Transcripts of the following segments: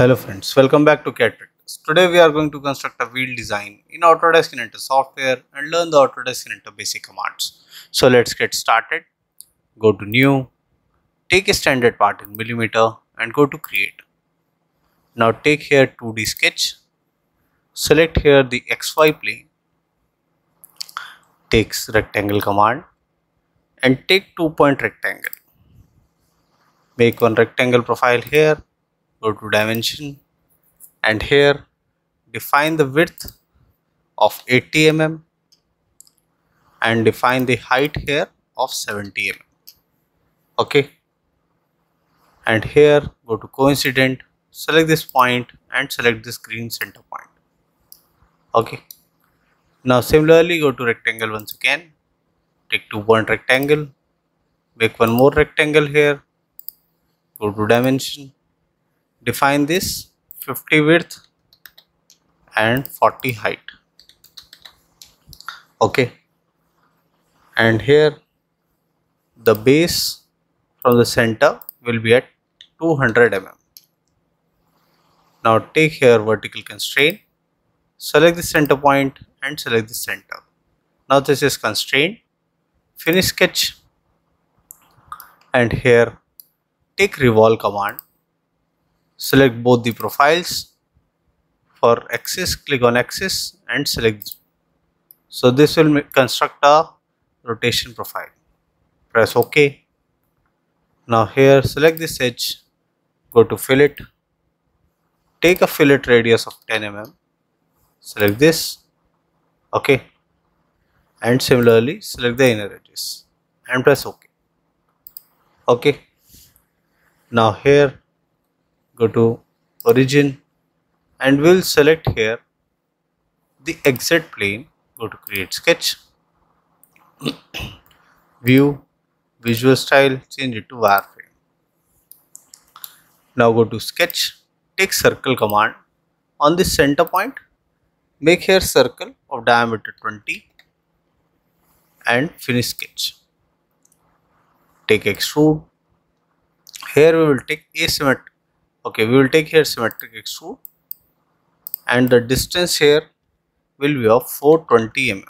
Hello friends, welcome back to CAD Practice. Today we are going to construct a wheel design in Autodesk Inventor software and learn the Autodesk Inventor basic commands. So let's get started. Go to New, take a standard part in millimeter and go to Create. Now take here 2D sketch, select here the XY plane, take rectangle command and take 2-point rectangle. Make one rectangle profile here. Go to dimension and here define the width of 80 mm and define the height here of 70 mm. Okay, and here go to coincident, select this point and select this green center point. Okay, now similarly go to rectangle once again, take 2-point rectangle, make one more rectangle here, go to dimension, define this 50 width and 40 height. Okay, and here the base from the center will be at 200 mm. Now take here vertical constraint, select the center point and select the center. Now this is constraint, finish sketch and here take revolve command. Select both the profiles. For axis, click on axis and select. So this will construct a rotation profile. Press OK. Now here select this edge, go to fillet, take a fillet radius of 10 mm, select this, OK, and similarly select the inner edges and press OK. OK. Now here go to origin and we'll select here the exit plane, go to create sketch, view, visual style, change it to wireframe. Now go to sketch, take circle command, on the center point make here circle of diameter 20 and finish sketch. Take extrude, here we will take asymmetric. Okay, we will take here symmetric extrude and the distance here will be of 420 mm.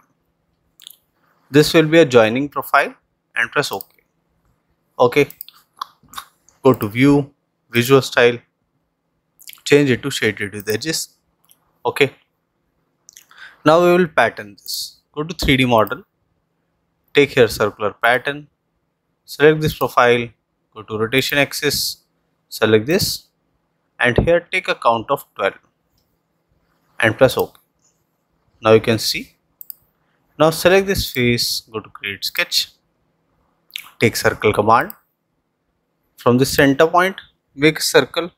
This will be a joining profile and press OK. Okay, go to view, visual style, change it to shaded with edges. Okay, now we will pattern this. Go to 3D model, take here circular pattern, select this profile, go to rotation axis, select this and here take a count of 12 and press OK. Now you can see. Now select this face, go to create sketch, take circle command, from the center point make a circle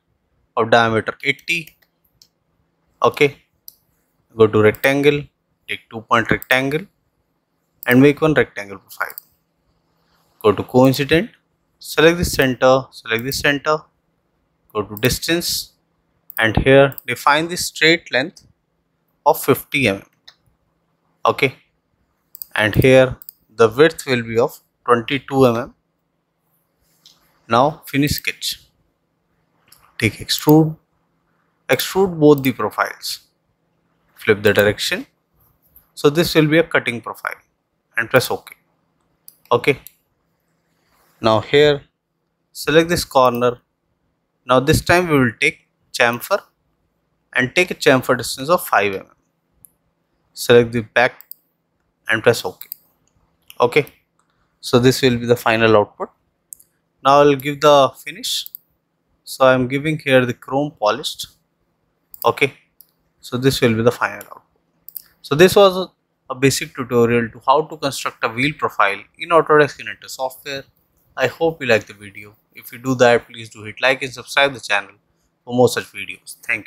of diameter 80. Okay, go to rectangle, take 2-point rectangle and make one rectangle profile. Go to coincident, select the center, go to distance and here define the straight length of 50 mm. Okay, and here the width will be of 22 mm. Now finish sketch. Take extrude, extrude both the profiles, flip the direction. So this will be a cutting profile and press OK. Okay, now here select this corner. Now this time we will take chamfer and take a chamfer distance of 5 mm. Select the back and press OK. Okay, so this will be the final output. Now I will give the finish. So I am giving here the chrome polished. Okay, so this will be the final output. So this was a basic tutorial to how to construct a wheel profile in Autodesk Inventor software. I hope you like the video. If you do that, please do hit like and subscribe the channel for more such videos. Thank you.